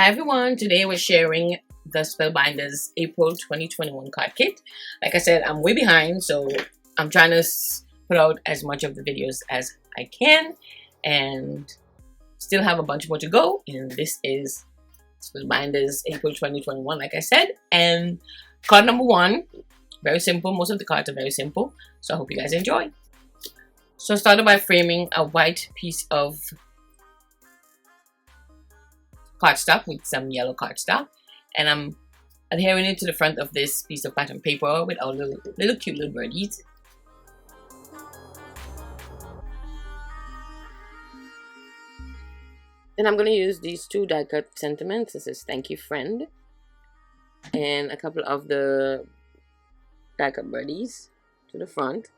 Hi everyone, today we're sharing the Spellbinders April 2021 card kit. Like I said, I'm way behind, so I'm trying to put out as much of the videos as I can and still have a bunch more to go. And this is Spellbinders April 2021, like I said. And card number one, very simple. Most of the cards are very simple, so I hope you guys enjoy. So I started by framing a white piece of cardstock with some yellow cardstock, and I'm adhering it to the front of this piece of pattern paper with our little cute little birdies. Then I'm going to use these two die cut sentiments. This is "Thank You Friend" and a couple of the die cut birdies to the front.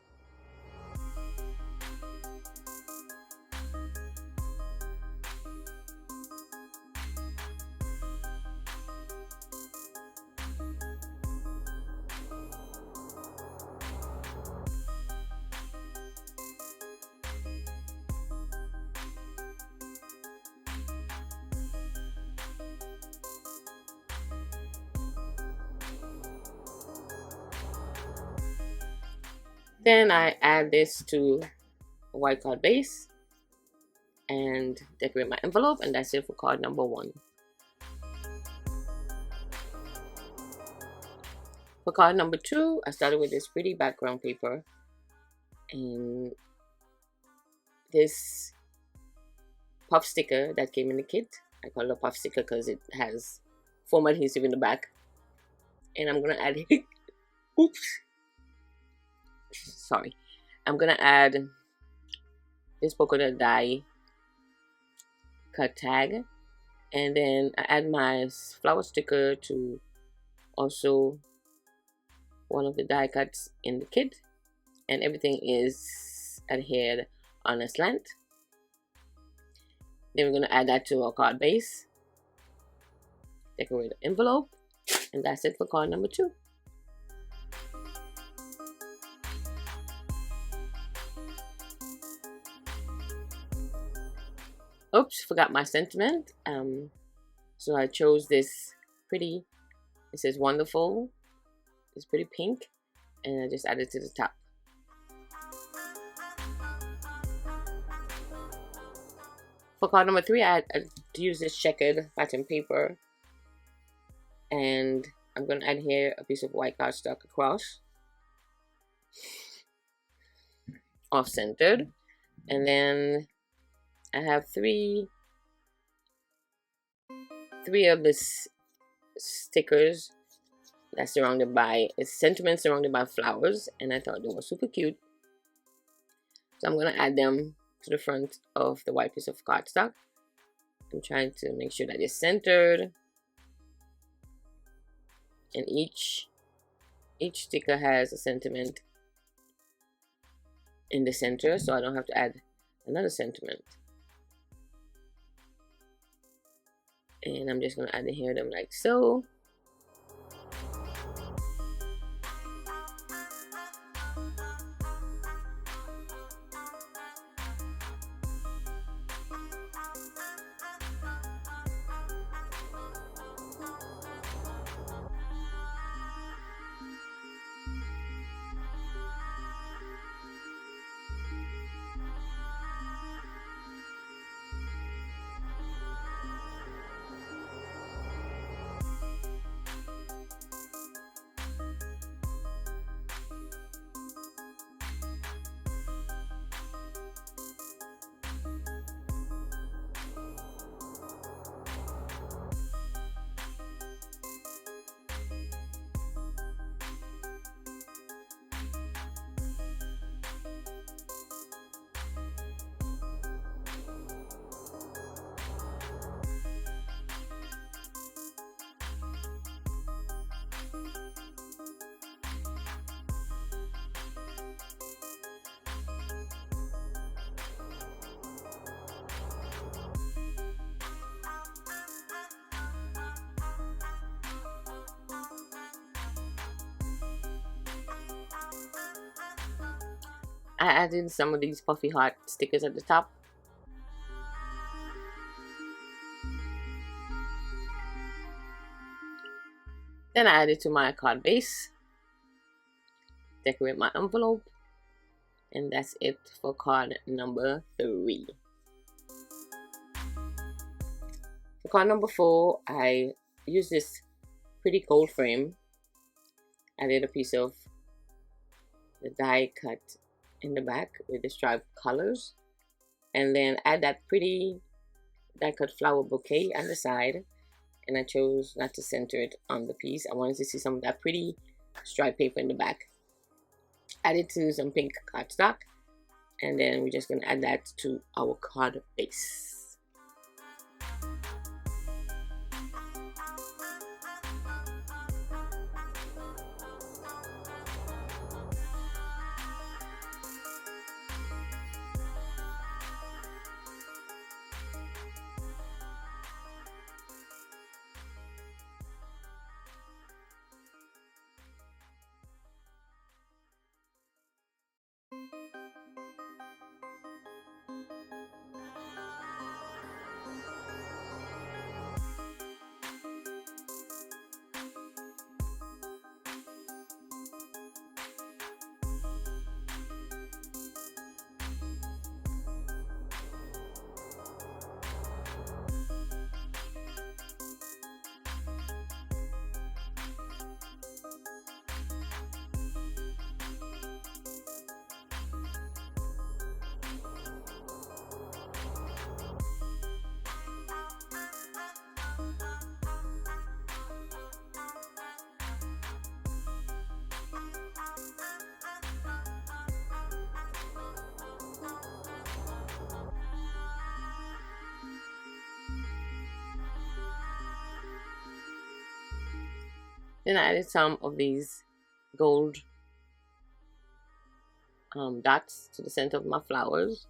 Then I add this to a white card base and decorate my envelope, and that's it for card number one. For card number two, I started with this pretty background paper and this puff sticker that came in the kit. I call it a puff sticker because it has foam adhesive in the back. And I'm gonna add oops. Sorry. I'm gonna add this polka dot die cut tag, and then I add my flower sticker to also one of the die cuts in the kit, and everything is adhered on a slant. Then we're gonna add that to our card base, decorate the envelope, and that's it for card number two. Oops, forgot my sentiment. So I chose this pretty, it says "Wonderful." It's pretty pink, and I just added it to the top. For card number three, I use this checkered pattern paper, and I'm going to adhere a piece of white cardstock across, off-centered, and then I have three of these stickers that's surrounded by, it's sentiments surrounded by flowers, and I thought they were super cute. So I'm going to add them to the front of the white piece of cardstock. I'm trying to make sure that it's centered, and each sticker has a sentiment in the center, so I don't have to add another sentiment. And I'm just going to adhere them like so. I added some of these puffy heart stickers at the top. Then I add it to my card base, decorate my envelope, and that's it for card number 3. For card number 4, I use this pretty gold frame. I did a piece of the die cut in the back with the striped colors, and then add that pretty die cut flower bouquet on the side. And I chose not to center it on the piece. I wanted to see some of that pretty striped paper in the back. Add it to some pink cardstock, and then we're just going to add that to our card base. Then I added some of these gold dots to the center of my flowers.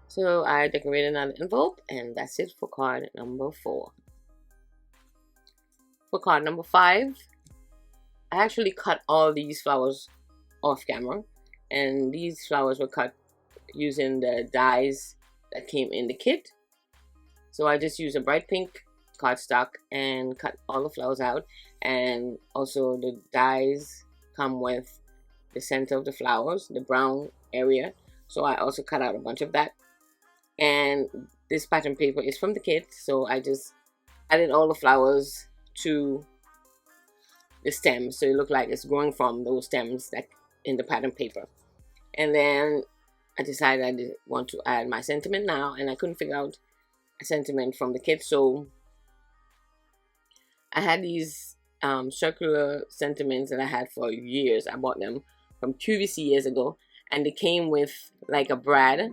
So I decorated another envelope, and that's it for card number 4. For card number 5, I actually cut all these flowers off camera, and these flowers were cut using the dies that came in the kit. So I just used a bright pink cardstock and cut all the flowers out, and also the dies come with the center of the flowers, the brown area, so I also cut out a bunch of that. And this pattern paper is from the kit, so I just added all the flowers to the stems, so it looked like it's growing from those stems that in the pattern paper. And then I decided I did want to add my sentiment now, and I couldn't figure out a sentiment from the kit, so I had these circular sentiments that I had for years. I bought them from QVC years ago, and they came with like a brad,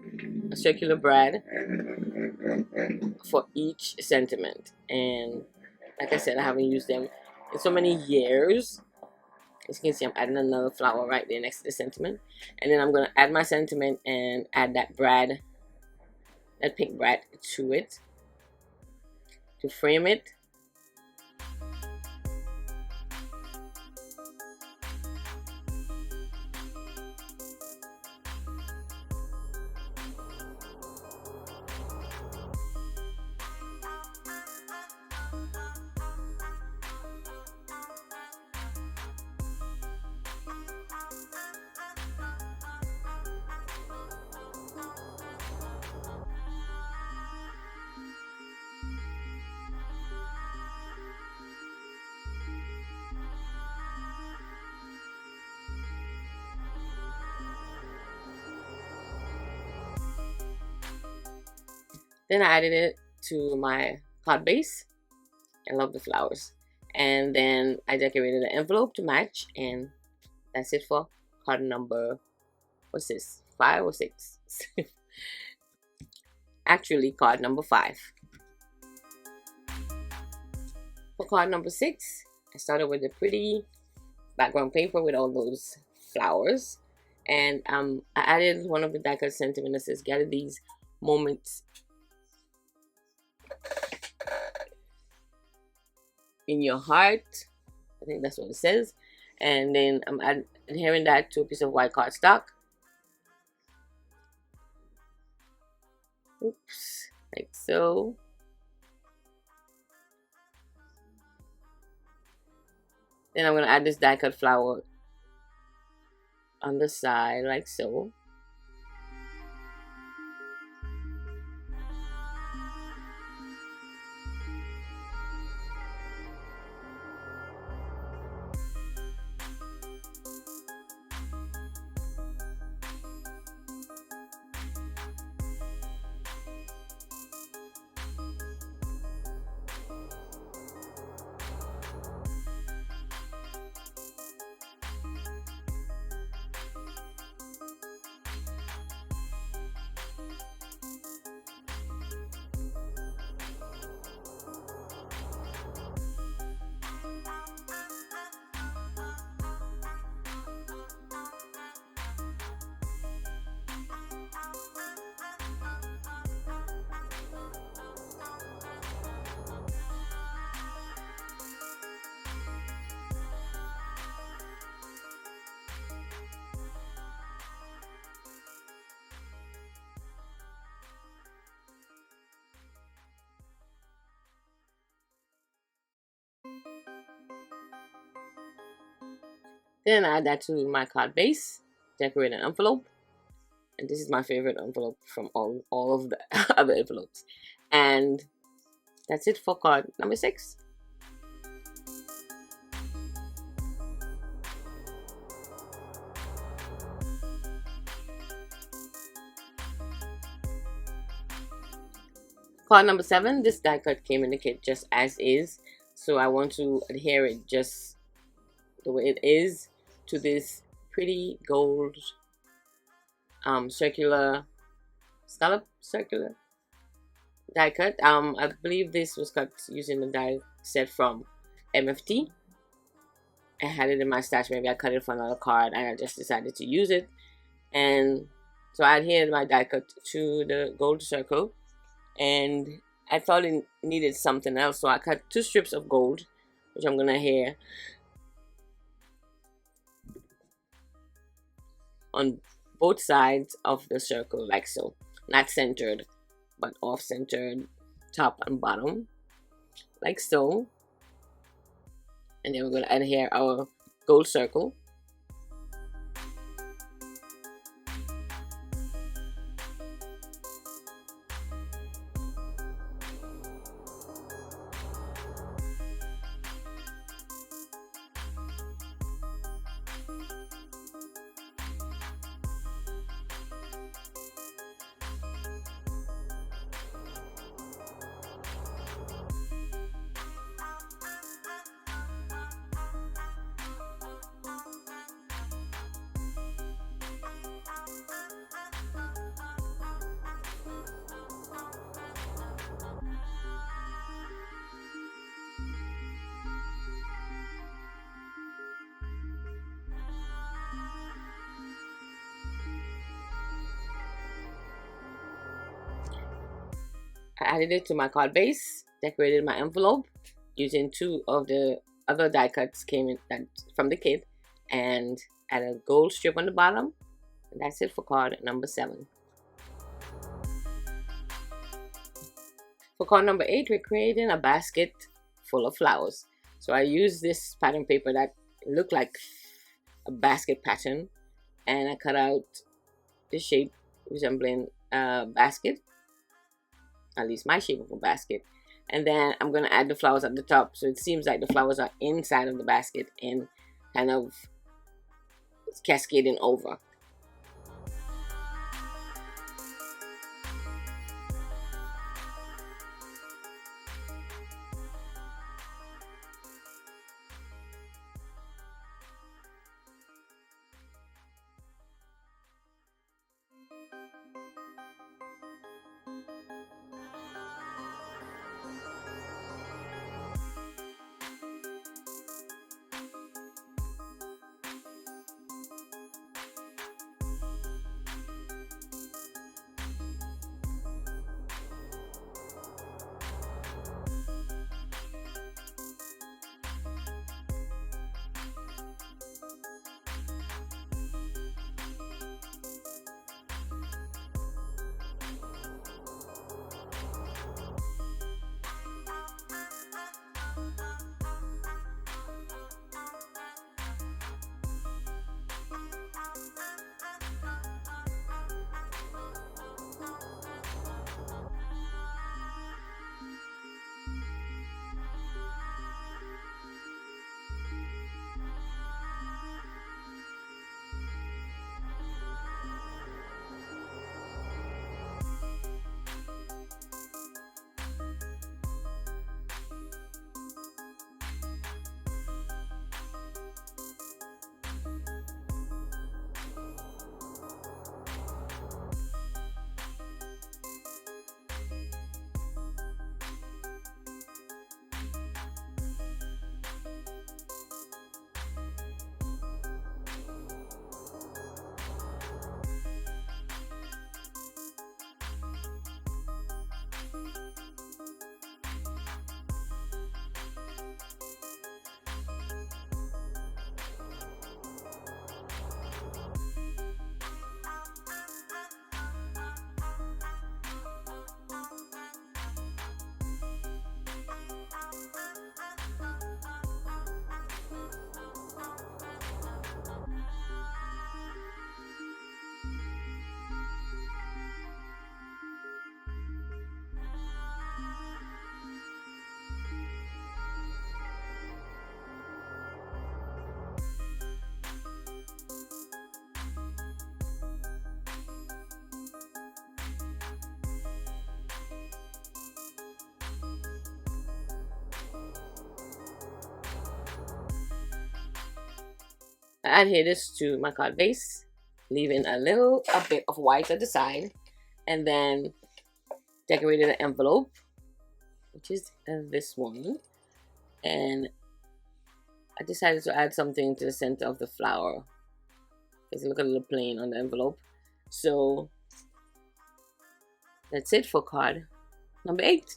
a circular brad for each sentiment. And like I said, I haven't used them in so many years. As you can see, I'm adding another flower right there next to the sentiment, and then I'm going to add my sentiment and add that brad, that pink brad, to it to frame it. Then I added it to my card base. I love the flowers. And then I decorated the envelope to match, and that's it for card number, what's this, 5 or 6? Actually, card number 5. For card number 6, I started with the pretty background paper with all those flowers, and I added one of the die cut sentiment that says gather these moments in your heart. I think that's what it says. And then I'm adhering that to a piece of white cardstock. Oops, like so. Then I'm going to add this die cut flower on the side, like so. Then I add that to my card base, decorate an envelope. And this is my favorite envelope from all of the other envelopes. And that's it for card number 6. Card number 7, this die cut came in the kit just as is. So I want to adhere it just the way it is to this pretty gold circular scallop circular die cut. I believe this was cut using the die set from MFT. I had it in my stash. Maybe I cut it for another card and I just decided to use it. And so I adhered my die cut to the gold circle, and I thought it needed something else, so I cut 2 strips of gold, which I'm gonna adhere on both sides of the circle, like so. Not centered, but off-centered, top and bottom, like so. And then we're going to adhere our gold circle. I added it to my card base, decorated my envelope using 2 of the other die cuts came in from the kit, and add a gold strip on the bottom. And that's it for card number 7. For card number 8, we're creating a basket full of flowers. So I used this pattern paper that looked like a basket pattern, and I cut out the shape resembling a basket, at least my shape of a basket. And then I'm going to add the flowers at the top, so it seems like the flowers are inside of the basket and kind of cascading over. I adhere this to my card base, leaving a bit of white at the side, and then decorated an envelope, which is this one, and I decided to add something to the center of the flower because it looked a little plain on the envelope. So that's it for card number 8.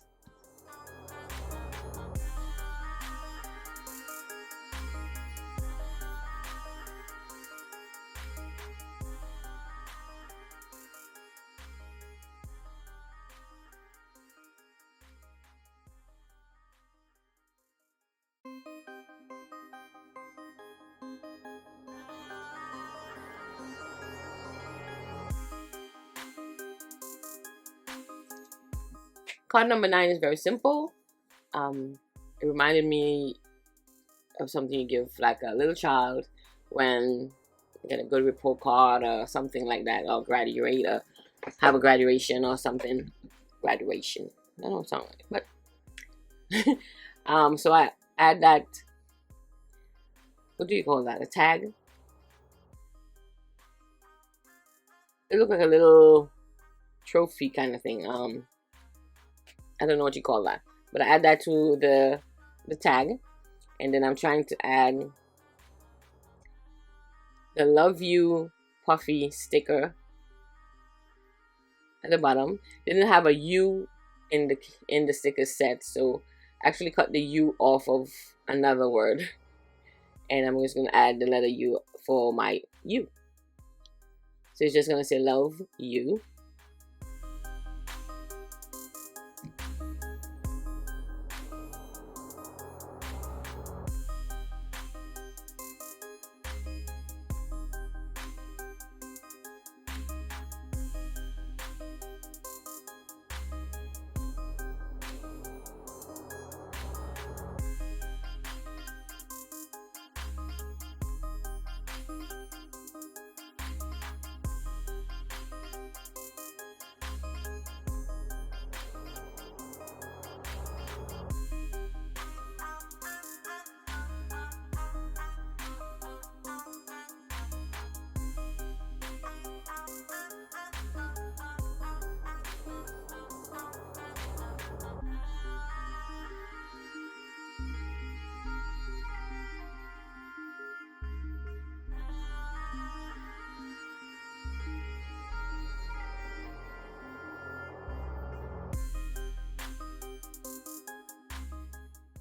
Card number 9 is very simple. It reminded me of something you give like a little child when you get a good report card or something like that, or graduate, or have a graduation or something. Graduation. That don't sound right, but so I add that. What do you call that? A tag? It looked like a little trophy kind of thing. I don't know what you call that, but I add that to the tag, and then I'm trying to add the Love You puffy sticker at the bottom. Didn't have a U in the sticker set, so I actually cut the U off of another word, and I'm just gonna add the letter U for my U. So it's just gonna say Love You.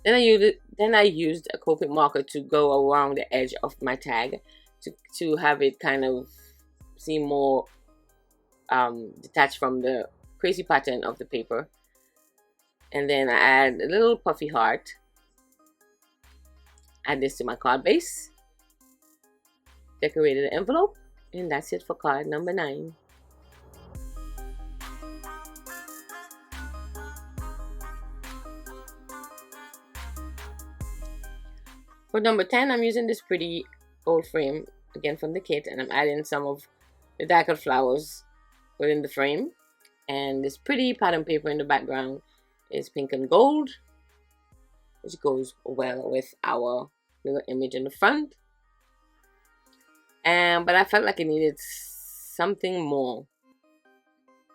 Then I used a Copic marker to go around the edge of my tag to have it kind of seem more detached from the crazy pattern of the paper. And then I add a little puffy heart. Add this to my card base. Decorated the envelope, and that's it for card number 9. For number 10, I'm using this pretty old frame, again from the kit, and I'm adding some of the darker flowers within the frame. And this pretty pattern paper in the background is pink and gold, which goes well with our little image in the front. But I felt like it needed something more.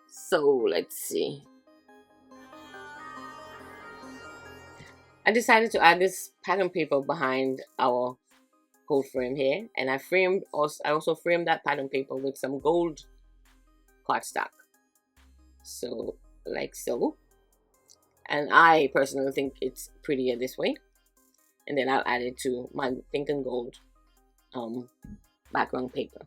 So let's see. I decided to add this pattern paper behind our gold frame here, and I also framed that pattern paper with some gold cardstock. So like so. And I personally think it's prettier this way. And then I'll add it to my pink and gold background paper.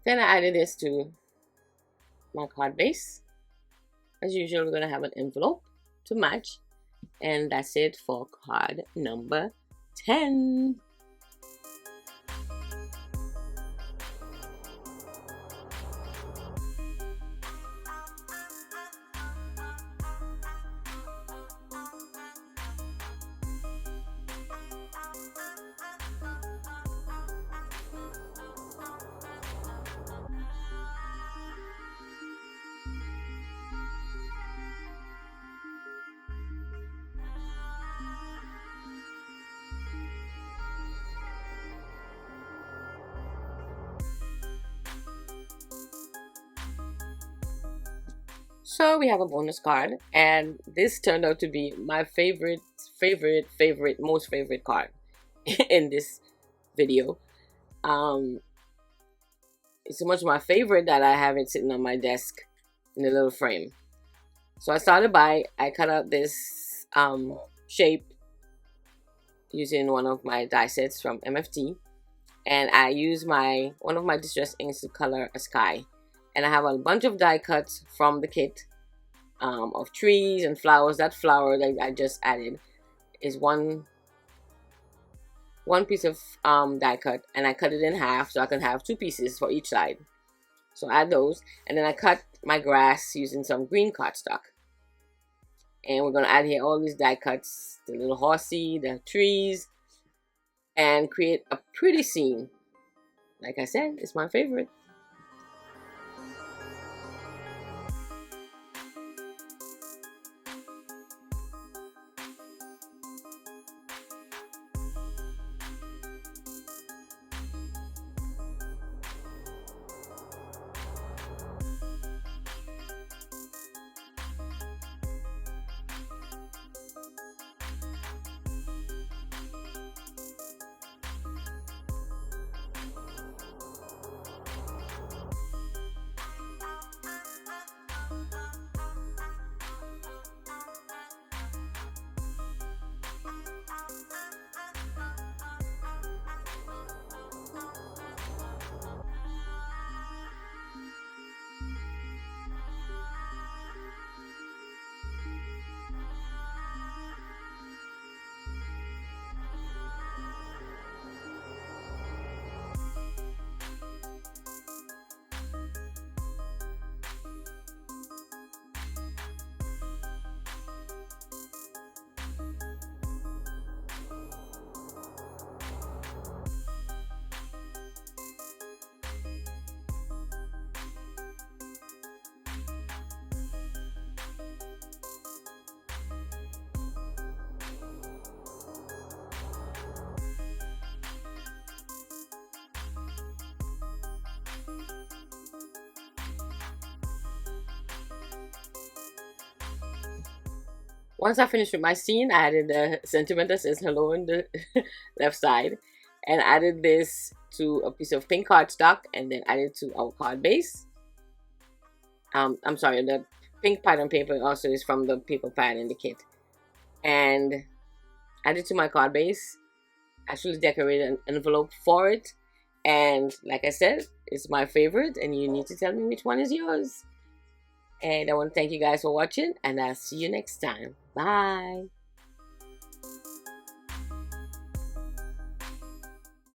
Then I added this to my card base. As usual, we're going to have an envelope to match. And that's it for card number 10. So we have a bonus card, and this turned out to be my favorite, most favorite card in this video. It's so much my favorite that I have it sitting on my desk in a little frame. So I started by, I cut out this shape using one of my die sets from MFT, and I use one of my distress inks to color a sky. And I have a bunch of die cuts from the kit of trees and flowers. That flower that I just added is one piece of die cut, and I cut it in half so I can have 2 pieces for each side. So I add those, and then I cut my grass using some green cardstock. And we're going to add here all these die cuts, the little horsey, the trees, and create a pretty scene. Like I said, it's my favorite. Once I finished with my scene, I added the sentiment that says hello on the left side, and added this to a piece of pink cardstock, and then added to our card base. I'm sorry, the pink pattern paper also is from the paper pad in the kit. And added to my card base, actually decorated an envelope for it. And like I said, it's my favorite, and you need to tell me which one is yours. And I want to thank you guys for watching, and I'll see you next time. Bye.